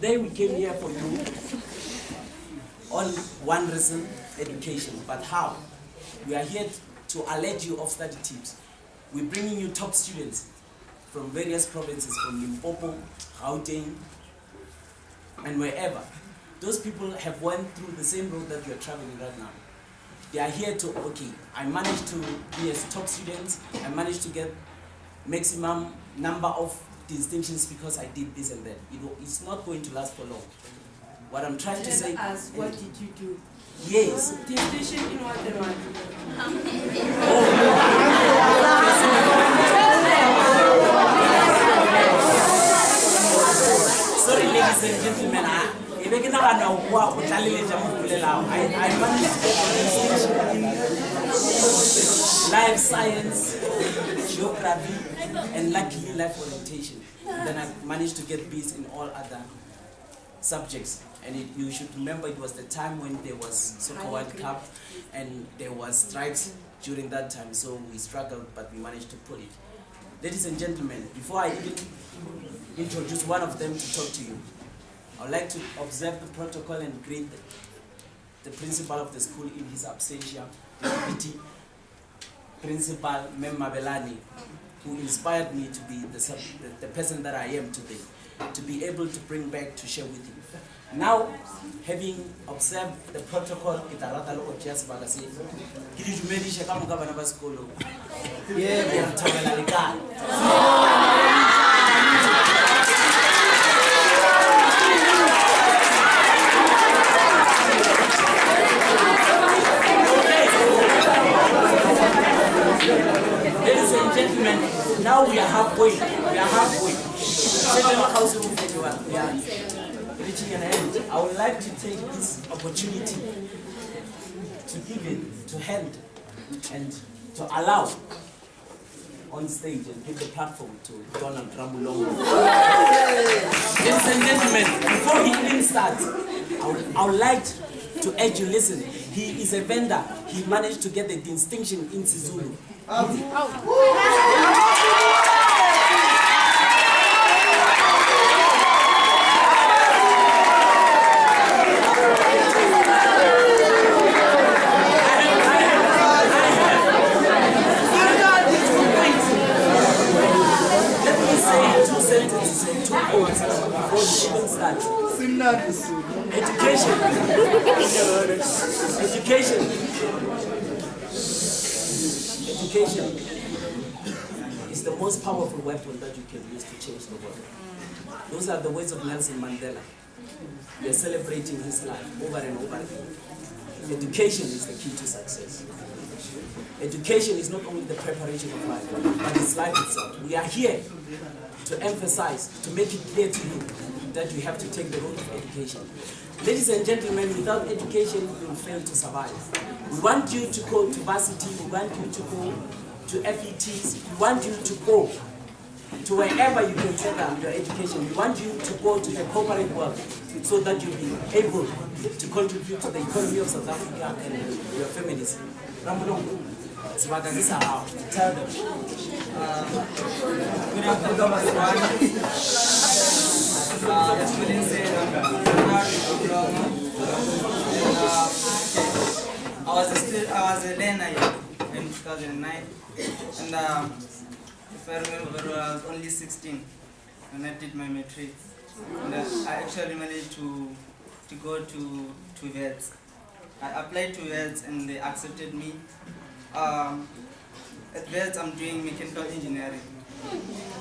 Today we came here for you on one reason, education. But how? We are here to alert you of study tips. We're bringing you top students from various provinces, from Limpopo, Gauteng, and wherever. Those people have went through the same road that you are traveling right now. They are here to, okay, I managed to be as top students, I managed to get maximum number of distinctions because I did this and that. It's not going to last for long. What I'm trying to say... What did you do? Yes. Distinction in what they want. Sorry, ladies and gentlemen, I managed to get a distinction in life science, geography, and luckily life orientation. Then I managed to get B's in all other subjects. And you should remember it was the time when there was Soccer World Cup and there was strikes during that time. So we struggled, but we managed to pull it. Ladies and gentlemen, before I even introduce one of them to talk to you, I would like to observe the protocol and greet the principal of the school in his absentia, the deputy principal, Mem Mabelani, who inspired me to be the person that I am today, to be able to bring back to share with you. Now, having observed the protocol, ladies and gentlemen, now we are halfway. We are halfway. We are reaching an end. I would like to take this opportunity to give it, to hand, and to allow on stage and give the platform to Donald Ramulongo. Ladies and gentlemen, before he even starts, I would like to urge you, listen, he is a vendor. He managed to get the distinction in Sizulu. Education. Education is the most powerful weapon that you can use to change the world. Those are the words of Nelson Mandela. We are celebrating his life over and over again. Education is the key to success. Education is not only the preparation of life, but it's life itself. We are here to emphasize, to make it clear to you that you have to take the road of education. Ladies and gentlemen, without education, you will fail to survive. We want you to go to varsity, we want you to go to FETs, we want you to go to wherever you can further your education. We want you to go to the corporate world so that you'll be able to contribute to the economy of South Africa and your families. Ramulongo, tell them. Good afternoon, I was a learner in 2009, and if I remember very well, I was only 16 when I did my matric. And I actually managed to go to VETS. I applied to VETS and they accepted me. At VETS, I'm doing mechanical engineering.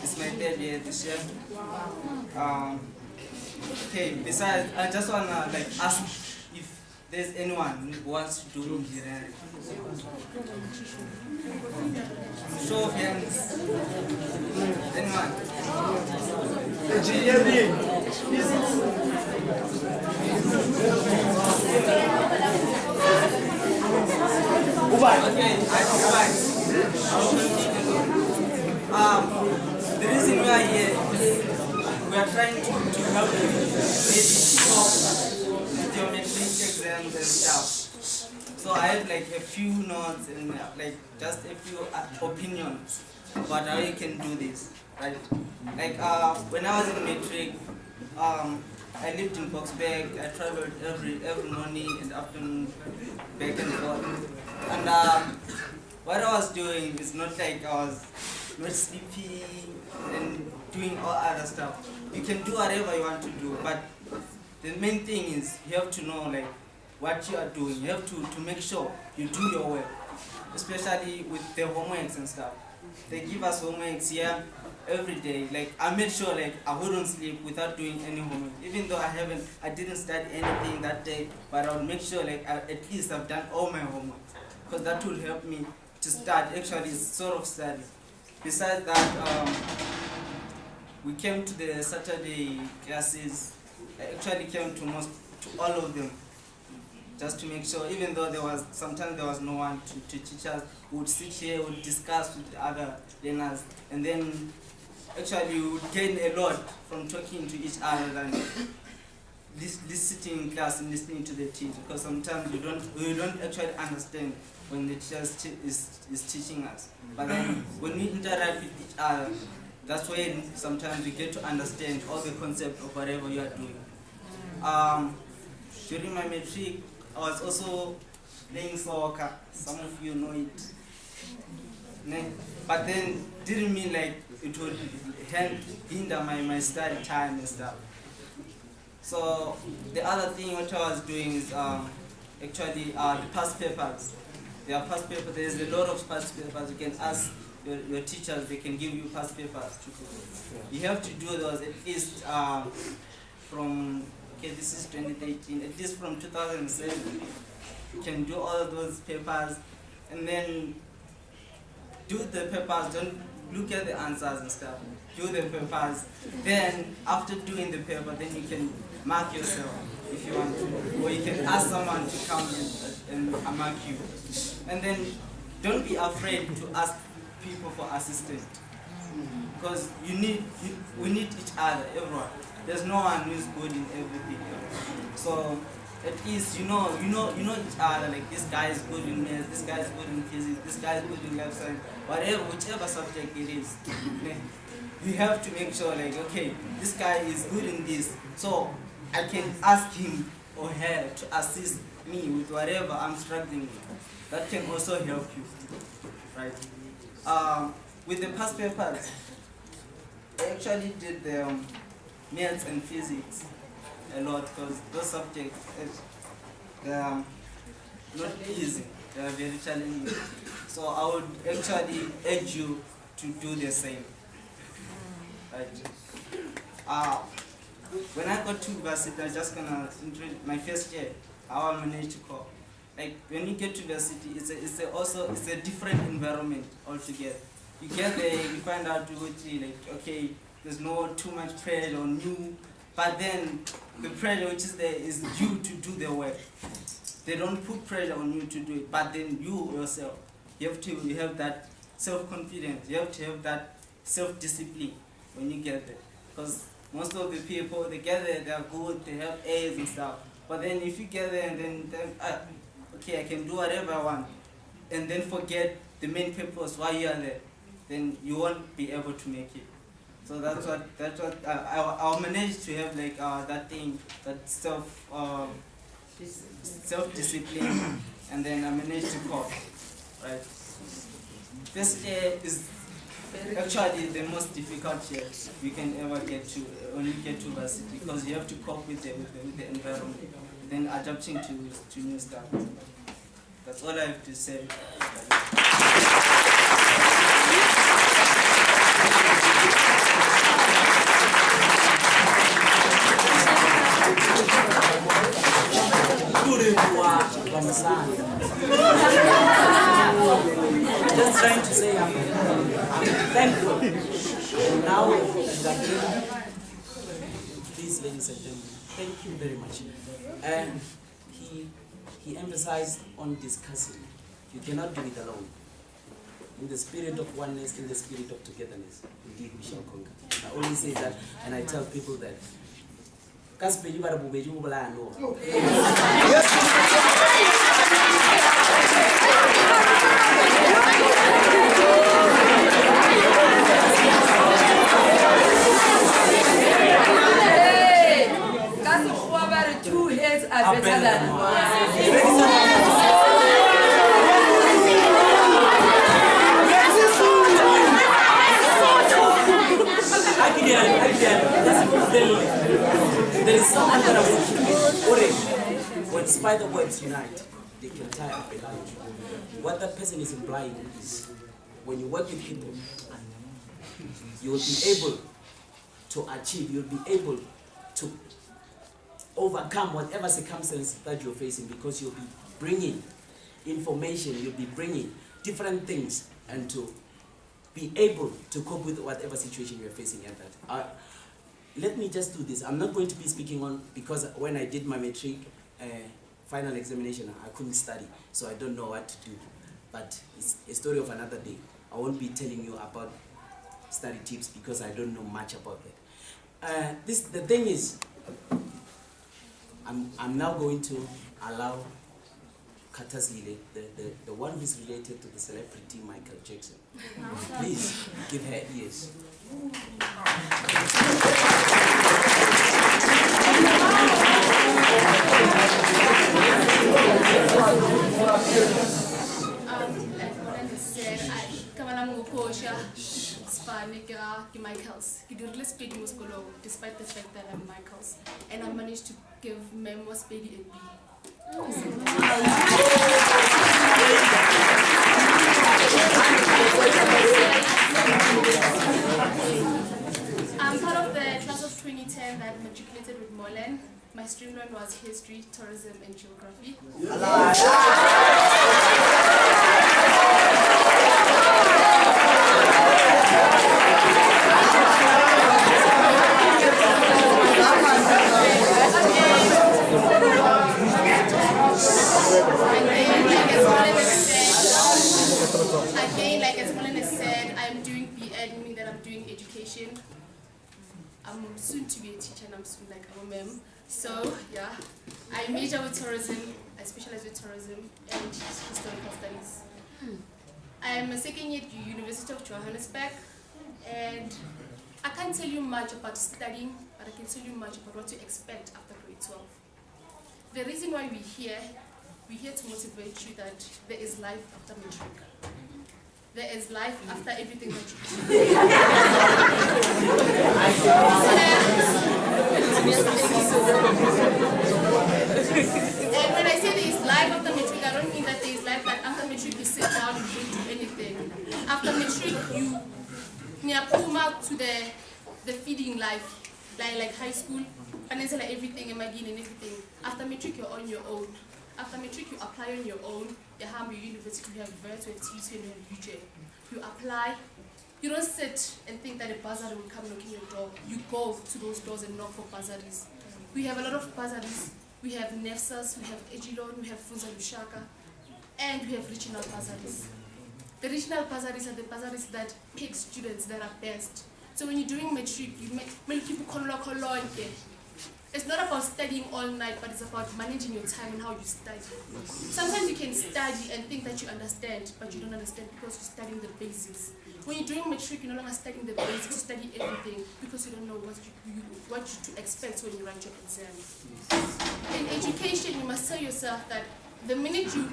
It's my third year this year. Okay, besides, I just wanna ask if there's anyone who wants to do engineering. Show of hands. Anyone? Engineering. Okay, the reason we are here is we are trying to help you maybe stop geometry exams and stuff. So I have a few notes and just a few opinions about how you can do this, right? When I was in matric, I lived in Boxburg. I traveled every morning and afternoon, back and forth. And what I was doing is not like I was not sleepy and doing all other stuff. You can do whatever you want to do, but the main thing is you have to know like what you are doing. You have to make sure you do your work, especially with the homeworks and stuff. They give us homeworks here every day. Like I made sure like I wouldn't sleep without doing any homework. Even though I didn't study anything that day, but I would make sure like at least I've done all my homework, because that will help me to start actually sort of study. Besides that, we came to the Saturday classes. I actually came to all of them, just to make sure, even though sometimes there was no one to teach us, we would sit here, we would discuss with the other learners, and then actually we would gain a lot from talking to each other than this sitting in class and listening to the teacher, because sometimes we don't actually understand when the teacher is teaching us. But then when we interact with each other, that's when sometimes we get to understand all the concepts of whatever you are doing. During my matric, I was also playing soccer. Some of you know it. But then didn't mean like it would hinder my study time and stuff. So the other thing what I was doing is actually the past papers. There are past papers. There is a lot of past papers. You can ask your teachers, they can give you past papers. You have to do those at least from, okay, this is 2018, at least from 2007. You can do all those papers and then do the papers. Don't look at the answers and stuff. Do the papers. Then after doing the paper, then you can mark yourself if you want to. Or you can ask someone to come and mark you. And then don't be afraid to ask people for assistance, because we need each other, everyone. There's no one who's good in everything. So at least you know each other. Like this guy is good in math, this guy is good in physics, this guy is good in life science, whichever subject it is. You have to make sure like, okay, this guy is good in this, so I can ask him or her to assist me with whatever I'm struggling with. That can also help you, right? With the past papers, I actually did the maths and physics a lot, because those subjects, they are not easy, they are very challenging. So I would actually urge you to do the same. Right? When I got to university, I'm just gonna introduce my first year, how I managed to cope. Like when you get to university, it's a different environment altogether. You get there, you find out like, okay, there's no too much pressure on you, but then the pressure which is there is you to do the work. They don't put pressure on you to do it, but then you yourself, you have that self-confidence, you have to have that self-discipline when you get there. Because most of the people, they get there, they are good, they have A's and stuff. But then if you get there and then okay, I can do whatever I want, and then forget the main purpose why you are there, then you won't be able to make it. So that's what I'll manage to have like that thing, that self-discipline, and then I managed to cope, right? First year is actually the most difficult year you can ever get to when you get to university, because you have to cope with the environment, then adapting to new stuff. That's all I have to say. Just trying to say I'm thankful. And now, please, ladies and gentlemen, thank you very much. And he emphasized on discussing. You cannot do it alone. In the spirit of oneness, in the spirit of togetherness, indeed we shall conquer. I always say that, and I tell people that. words are better than There is someone that I want to meet already. When spider webs unite, they can tie up a line. What that person is implying is, when you work with people, you will be able to achieve, you'll be able to overcome whatever circumstance that you're facing, because you'll be bringing information, you'll be bringing different things, and to be able to cope with whatever situation you're facing at that. Let me just do this. I'm not going to be speaking on, because when I did my matric final examination, I couldn't study, so I don't know what to do. But it's a story of another day. I won't be telling you about study tips, because I don't know much about that. The thing is, I'm now going to allow Katasile, the one who's related to the celebrity Michael Jackson. Please give her ears. Despite the fact that I'm Michael's, and I managed to give Memo Spady a B. I'm part of the class of 2010 that matriculated with Molen. My streamline was history, tourism, and geography. Again, like as Molen has said, I'm doing BEd, meaning that I'm doing education. I'm soon to be a teacher, and I'm soon like I'm a mem. So yeah, I major with tourism, I specialize with tourism and historical studies. I'm a second year at the University of Johannesburg, and I can't tell you much about studying, but I can tell you much about what to expect after grade 12. The reason why we're here to motivate you that there is life after matric. There is life after everything that you do. And when I say there is life after matric, I don't mean that there is life that after matric you sit down and you don't do anything. After matric you pull out to the feeding life, like high school, and then like everything, and everything. After matric you're on your own. After matric you apply on your own. You have your university, you have VET, you have TUC, and you have UJ. You apply. You don't sit and think that a bursary will come knocking your door. You go to those doors and knock for bursaries. We have a lot of bursaries. We have NEFSAs, we have Ejilon, we have Funza Lushaka, and we have regional bursaries. The regional bursaries are the bursaries that pick students that are best. So when you're doing matric, you make people kolonke. It's not about studying all night, but it's about managing your time and how you study. Sometimes you can study and think that you understand, but you don't understand because you're studying the basics. When you're doing matric, you're no longer studying the basics, you study everything because you don't know what to expect when you write your exam. In education, you must tell yourself that the minute you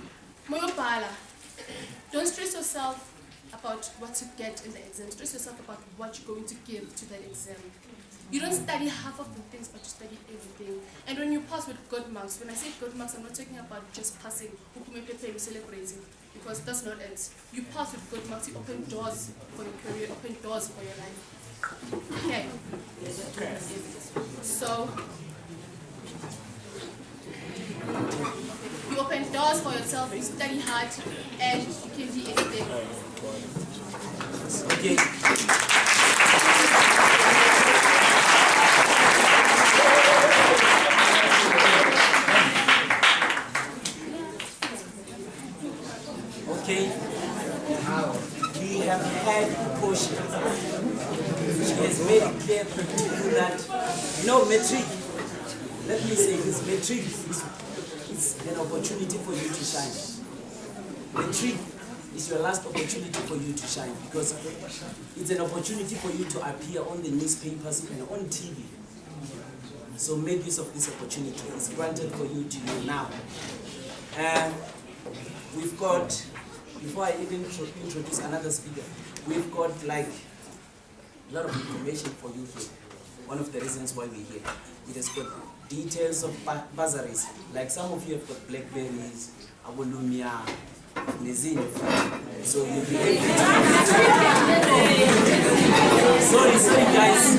don't stress yourself about what to get in the exam, stress yourself about what you're going to give to that exam. You don't study half of the things, but you study everything. And when you pass with good marks, when I say good marks, I'm not talking about just passing, celebrating, because that's not it. You pass with good marks, you open doors for your career, open doors for your life. Okay. So, you open doors for yourself, you study hard, and you can be anything. Okay. Okay, we have had Portia. She has made it clear to you that, matric, let me say this, matric is an opportunity for you to shine. Matric is your last opportunity for you to shine, because it's an opportunity for you to appear on the newspapers and on TV. So make use of this opportunity. It's granted for you to you now. We've got, before I even introduce another speaker, we've got like a lot of information for you here. One of the reasons why we're here. It has got details of bursaries. Like some of you have got blackberries, abulumia, nezin. So you'll be able to... Sorry guys.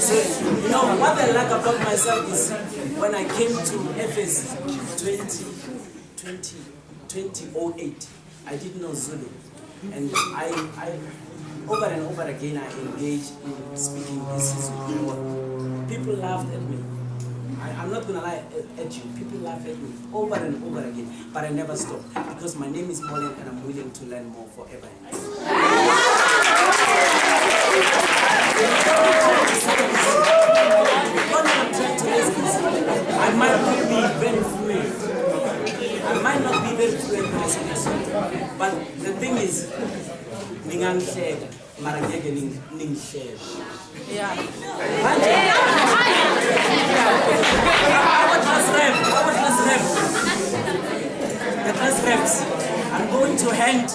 So, you know, what I like about myself is when I came to FS 2008, I didn't know Zulu. And I over and over again, I engaged in speaking this Zulu. People laughed at me. I'm not going to lie at you. People laugh at me over and over again. But I never stop because my name is Molen and I'm willing to learn more forever. What I'm trying to raise is I might not be very fluent. I might not be very fluent when I speak Zulu. But the thing is, ningangihleka mara ngeke ningihleke. Yeah. The class reps are going to hand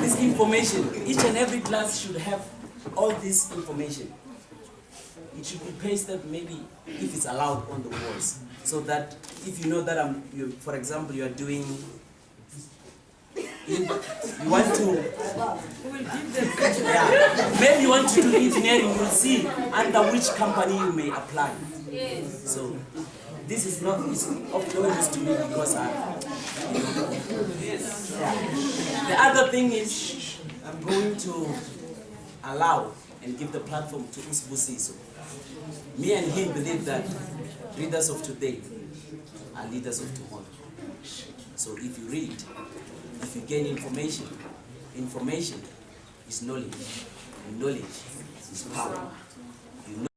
this information. Each and every class should have all this information. It should be pasted maybe, if it's allowed, on the walls. So that if you know that for example, you are doing, you want to, maybe you want to do engineering, you'll see under which company you may apply. So this is not, it's of no use to me because The other thing is, I'm going to allow and give the platform to Usbusiso. Me and him believe that readers of today are leaders of tomorrow. So if you read, if you gain information, information is knowledge, and knowledge is power. You know